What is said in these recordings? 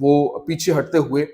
وہ پیچھے ہٹتے ہوئے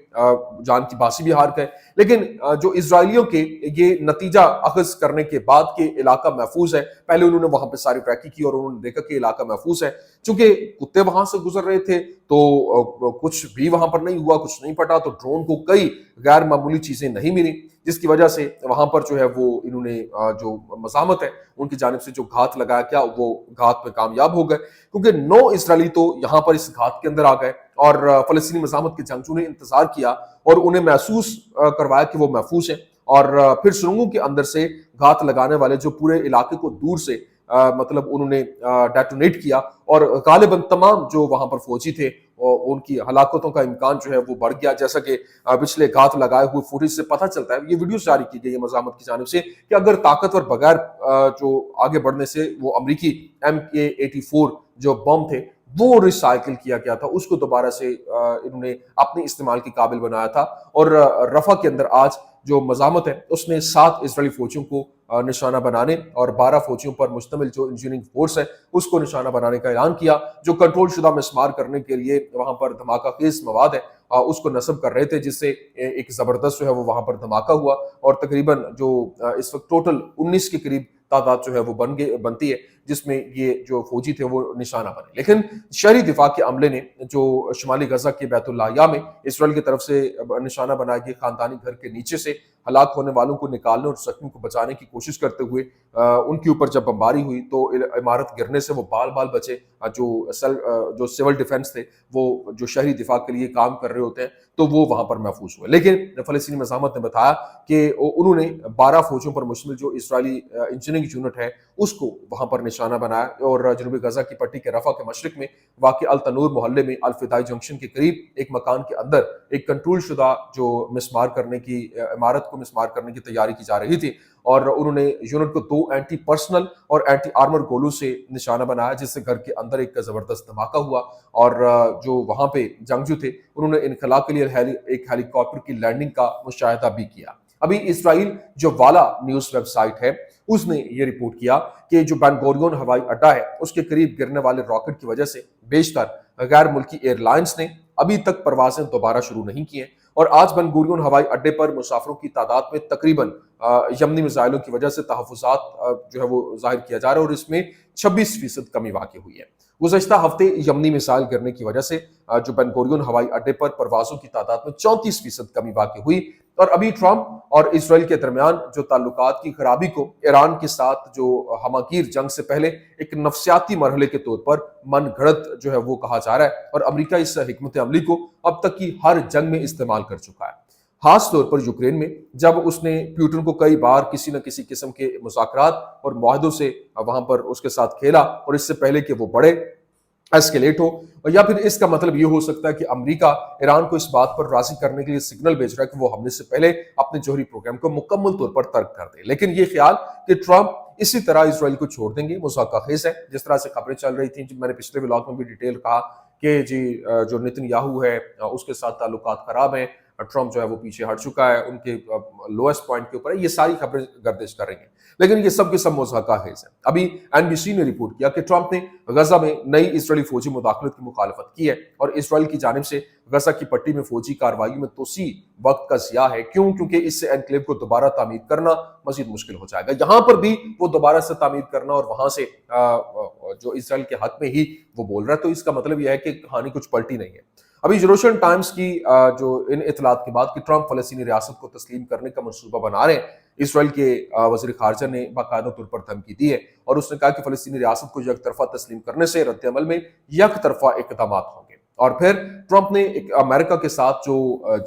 جان کی باسی بھی ہار گئے. لیکن جو اسرائیلیوں کے یہ نتیجہ اخذ کرنے کے بعد کہ علاقہ محفوظ ہے، پہلے انہوں نے وہاں پہ ساری ٹریکنگ کی اور انہوں نے دیکھا کہ علاقہ محفوظ ہے. چونکہ کتے وہاں سے گزر رہے تھے تو کچھ بھی وہاں پر نہیں ہوا، کچھ نہیں پھٹا، تو ڈرون کو کئی غیر معمولی چیزیں نہیں ملی، جس کی وجہ سے وہاں پر جو ہے وہ انہوں نے جو مزاحمت ہے ان کی جانب سے جو گھات لگایا کیا وہ گھات میں کامیاب ہو گئے، کیونکہ 9 اسرائیلی تو یہاں پر اس گھات کے اندر آ گئے اور فلسطینی مزاحمت کے جنگجو نے انتظار کیا اور انہیں محسوس کروایا کہ وہ محفوظ ہیں، اور پھر سرنگوں کے اندر سے گھات لگانے والے جو پورے علاقے کو دور سے مطلب انہوں نے ڈیٹونیٹ کیا، اور غالباً تمام جو وہاں پر فوجی تھے ان کی ہلاکتوں کا امکان جو ہے وہ بڑھ گیا، جیسا کہ پچھلے گھات لگائے ہوئے فوٹیج سے پتہ چلتا ہے. یہ ویڈیوز جاری کی گئی ہے مزاحمت کی جانب سے کہ اگر طاقتور بغیر جو آگے بڑھنے سے وہ امریکی MK-84 جو بم تھے وہ ریسائیکل کیا گیا تھا، اس کو دوبارہ سے انہوں نے اپنے استعمال کے قابل بنایا تھا. اور رفح کے اندر آج جو مزاحمت ہے اس نے 7 اسرائیلی فوجیوں کو نشانہ بنانے اور 12 فوجیوں پر مشتمل جو انجینئرنگ فورس ہے اس کو نشانہ بنانے کا اعلان کیا، جو کنٹرول شدہ مسمار کرنے کے لیے وہاں پر دھماکہ خیز مواد ہے اس کو نصب کر رہے تھے، جس سے ایک زبردست جو ہے وہ وہاں پر دھماکہ ہوا، اور تقریباً جو اس وقت ٹوٹل 19 کے قریب تعداد جو ہے وہ بنتی ہے، جس میں یہ جو فوجی تھے وہ نشانہ بنے. لیکن شہری دفاع کے عملے نے جو شمالی غزہ کے بیت اللہ میں اسرائیل کی طرف سے نشانہ بنائے گئے خاندانی گھر کے نیچے سے ہلاک ہونے والوں کو نکالنے اور زخمیوں کو بچانے کی کوشش کرتے ہوئے ان کے اوپر جب بمباری ہوئی تو عمارت گرنے سے وہ بال بچے. جو سول ڈیفنس تھے، وہ جو شہری دفاع کے لیے کام کر رہے ہوتے ہیں، تو وہ وہاں پر محفوظ ہوئے. لیکن فلسطینی مزاحمت نے بتایا کہ انہوں نے 12 فوجیوں پر مشتمل جو اسرائیلی انجینئرنگ یونٹ ہے اس کو وہاں پر نشانہ بنایا، اور جنوبی غزہ کی پٹی کے رفح کے مشرق میں واقع التنور محلے میں الفدائی جنکشن کے قریب ایک مکان کے اندر ایک کنٹرول شدہ جو مسمار کرنے کی عمارت کو مسمار کرنے کی تیاری کی جا رہی تھی، اور انہوں نے یونٹ کو 2 اینٹی پرسنل اور اینٹی آرمر گولوں سے نشانہ بنایا، جس سے گھر کے اندر ایک زبردست دھماکہ ہوا. اور جو وہاں پہ جنگجو تھے انہوں نے انخلا کے لیے ایک ہیلی کاپٹر کی لینڈنگ کا مشاہدہ بھی کیا. ابھی اسرائیل جو والا نیوز ویب سائٹ ہے اس نے یہ رپورٹ کیا کہ جو بین گوریون ہوائی اڈا ہے اس کے قریب گرنے والے راکٹ کی وجہ سے بیشتر غیر ملکی ایئر لائنز نے ابھی تک پروازیں دوبارہ شروع نہیں کی ہیں، اور آج بن گوریون ہوائی اڈے پر مسافروں کی تعداد میں تقریباً یمنی میزائلوں کی وجہ سے تحفظات جو ہے وہ ظاہر کیا جا رہا ہے، اور اس میں 26% کمی واقع ہوئی ہے. گزشتہ ہفتے یمنی میزائل گرنے کی وجہ سے جو بن گوریون ہوائی اڈے پر پروازوں کی تعداد میں 34% کمی واقع ہوئی. اور ابھی ٹرمپ اور اسرائیل کے درمیان جو تعلقات کی خرابی کو ایران کے ساتھ جو ہماگیر جنگ سے پہلے ایک نفسیاتی مرحلے کے طور پر من گھڑت جو ہے وہ کہا جا رہا ہے، اور امریکہ اس حکمت عملی کو اب تک کی ہر جنگ میں استعمال کر چکا ہے، خاص طور پر یوکرین میں، جب اس نے پیوٹن کو کئی بار کسی نہ کسی قسم کے مذاکرات اور معاہدوں سے وہاں پر اس کے ساتھ کھیلا، اور اس سے پہلے کہ وہ بڑے ایسکیلیٹ ہو. یا پھر اس کا مطلب یہ ہو سکتا ہے کہ امریکہ ایران کو اس بات پر راضی کرنے کے لیے سگنل بھیج رہا ہے کہ وہ حملے سے پہلے اپنے جوہری پروگرام کو مکمل طور پر ترک کر دے. لیکن یہ خیال کہ ٹرمپ اسی طرح اسرائیل کو چھوڑ دیں گے مذاکرہ خیز ہے. جس طرح سے خبریں چل رہی تھیں، میں نے پچھلے ولاگ میں بھی ڈیٹیل کہا کہ جو نتن یاہو ہے اس کے ساتھ تعلقات خراب ہیں، ٹرمپ جو ہے وہ پیچھے ہٹ چکا ہے، ان کے لوئسٹ پوائنٹ کے اوپر ہے. یہ ساری خبریں گردش کر رہی ہیں، لیکن یہ سب کے سب مضحکہ خیز ہے. ابھی NBC نے رپورٹ کیا کہ ٹرمپ نے غزہ میں نئی اسرائیلی فوجی مداخلت کی مخالفت کی ہے، اور اسرائیل کی جانب سے غزہ کی پٹی میں فوجی کارروائی میں توسیع وقت کا ضیاع ہے. کیونکہ اس سے انکلیو کو دوبارہ تعمیر کرنا مزید مشکل ہو جائے گا. یہاں پر بھی وہ دوبارہ سے تعمیر کرنا اور وہاں سے جو اسرائیل کے حق میں ہی وہ بول رہا ہے، تو اس کا مطلب یہ ہے کہ کہانی کچھ پلٹی نہیں ہے. ابھی جیروسلم ٹائمز کی جو ان اطلاعات کے بعد کہ ٹرمپ فلسطینی ریاست کو تسلیم کرنے کا منصوبہ بنا رہے ہیں، اسرائیل کے وزیر خارجہ نے باقاعدہ طور پر دھمکی دی ہے، اور اس نے کہا کہ فلسطینی ریاست کو یک طرفہ تسلیم کرنے سے رد عمل میں یک طرفہ اقدامات ہوں گے. اور پھر ٹرمپ نے امریکہ کے ساتھ جو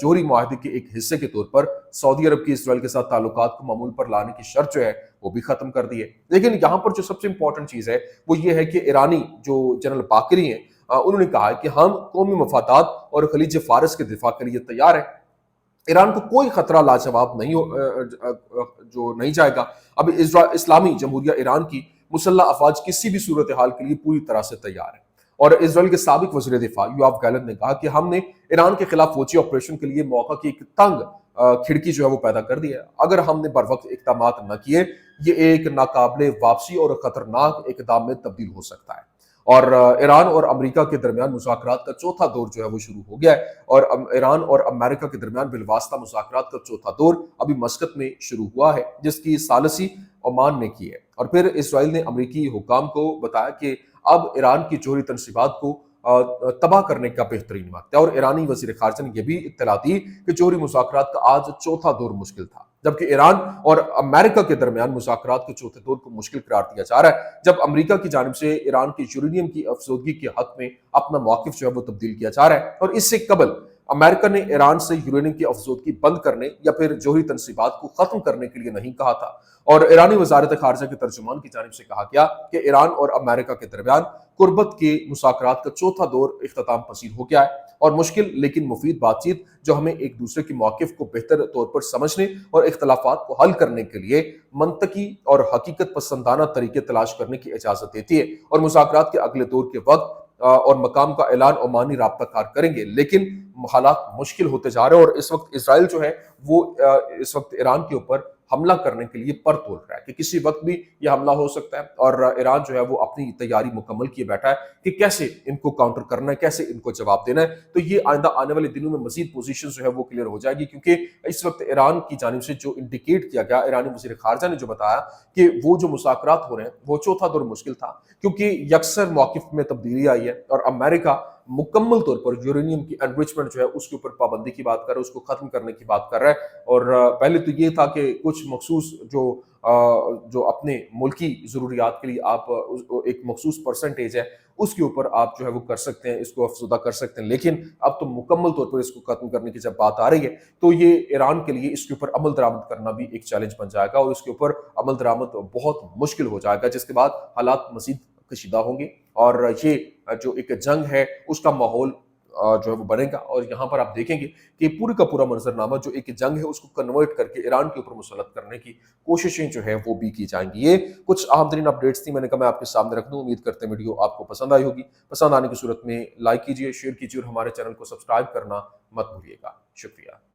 جوہری معاہدے کے ایک حصے کے طور پر سعودی عرب کی اسرائیل کے ساتھ تعلقات کو معمول پر لانے کی شرط جو ہے وہ بھی ختم کر دی ہے. لیکن یہاں پر جو سب سے امپورٹنٹ چیز ہے وہ یہ ہے کہ ایرانی جو جنرل باقری ہیں انہوں نے کہا ہے کہ ہم قومی مفادات اور خلیج فارس کے دفاع کے لیے تیار ہیں. ایران کو کوئی خطرہ لاجواب نہیں جائے گا. اب اسلامی جمہوریہ ایران کی مسلح افواج کسی بھی صورتحال کے لیے پوری طرح سے تیار ہے. اور اسرائیل کے سابق وزیر دفاع یوآف گیلنٹ نے کہا کہ ہم نے ایران کے خلاف فوجی آپریشن کے لیے موقع کی ایک تنگ کھڑکی جو ہے وہ پیدا کر دی ہے. اگر ہم نے بروقت اقدامات نہ کیے، یہ ایک ناقابل واپسی اور خطرناک اقدام میں تبدیل ہو سکتا ہے. اور ایران اور امریکہ کے درمیان مذاکرات کا چوتھا دور جو ہے وہ شروع ہو گیا ہے، اور ایران اور امریکہ کے درمیان بالواسطہ مذاکرات کا چوتھا دور ابھی مسقط میں شروع ہوا ہے، جس کی ثالثی عمان نے کی ہے۔ اور پھر اسرائیل نے امریکی حکام کو بتایا کہ اب ایران کی جوہری تنصیبات کو تباہ کرنے کا بہترین وقت ہے، اور ایرانی وزیر خارجہ نے یہ بھی اطلاع دی کہ جوہری مذاکرات کا آج چوتھا دور مشکل تھا، جبکہ ایران اور امریکہ کے درمیان مذاکرات کے چوتھے دور کو مشکل قرار دیا جا رہا ہے، جب امریکہ کی جانب سے ایران کی یورینیم کی افزودگی کے حق میں اپنا موقف جو ہے وہ تبدیل کیا جا رہا ہے۔ اور اس سے قبل امریکہ نے ایران سے یورینیم کی افزودگی بند کرنے یا پھر جوہری تنصیبات کو ختم کرنے کے لیے نہیں کہا تھا، اور ایرانی وزارت خارجہ کے ترجمان کی جانب سے کہا گیا کہ ایران اور امریکہ کے درمیان قربت کے مذاکرات کا چوتھا دور اختتام پذیر ہو گیا ہے، اور مشکل لیکن مفید بات چیت جو ہمیں ایک دوسرے کے موقف کو بہتر طور پر سمجھنے اور اختلافات کو حل کرنے کے لیے منطقی اور حقیقت پسندانہ طریقے تلاش کرنے کی اجازت دیتی ہے، اور مذاکرات کے اگلے دور کے وقت اور مقام کا اعلان عمانی رابطہ کار کریں گے، لیکن حالات مشکل ہوتے جا رہے ہیں، اور اس وقت اسرائیل جو ہے وہ اس وقت ایران کے اوپر حملہ کرنے کے لیے پر تول رہا ہے کہ کسی وقت بھی یہ حملہ ہو سکتا ہے، اور ایران جو ہے وہ اپنی تیاری مکمل کیے بیٹھا ہے کہ کیسے ان کو کاؤنٹر کرنا ہے، کیسے ان کو جواب دینا ہے۔ تو یہ آئندہ آنے والے دنوں میں مزید پوزیشن جو ہے وہ کلیئر ہو جائے گی، کیونکہ اس وقت ایران کی جانب سے جو انڈیکیٹ کیا گیا، ایرانی وزیر خارجہ نے جو بتایا کہ وہ جو مذاکرات ہو رہے ہیں وہ چوتھا دور مشکل تھا، کیونکہ یکسر موقف میں تبدیلی آئی ہے، اور امریکہ مکمل طور پر یورینیم کی انریچمنٹ جو ہے اس کے اوپر پابندی کی بات کر رہا ہے، اس کو ختم کرنے کی بات کر رہا ہے۔ اور پہلے تو یہ تھا کہ کچھ مخصوص جو اپنے ملکی ضروریات کے لیے آپ ایک مخصوص پرسنٹیج ہے اس کے اوپر آپ جو ہے وہ کر سکتے ہیں، اس کو افزودہ کر سکتے ہیں، لیکن اب تو مکمل طور پر اس کو ختم کرنے کی جب بات آ رہی ہے تو یہ ایران کے لیے اس کے اوپر عمل درآمد کرنا بھی ایک چیلنج بن جائے گا، اور اس کے اوپر عمل درآمد بہت مشکل ہو جائے گا، جس کے بعد حالات مزید کشیدہ ہوں گے، اور یہ جو ایک جنگ ہے اس کا ماحول جو ہے وہ بنے گا۔ اور یہاں پر آپ دیکھیں گے کہ پورے کا پورا منظرنامہ جو ایک جنگ ہے اس کو کنورٹ کر کے ایران کے اوپر مسلط کرنے کی کوششیں جو ہے وہ بھی کی جائیں گی۔ یہ کچھ اہم ترین اپڈیٹس تھی، میں نے کہا میں آپ کے سامنے رکھ دوں۔ امید کرتے ہیں ویڈیو آپ کو پسند آئی ہوگی، پسند آنے کی صورت میں لائک کیجیے، شیئر کیجیے، اور ہمارے چینل کو سبسکرائب کرنا مت بھولیے گا۔ شکریہ۔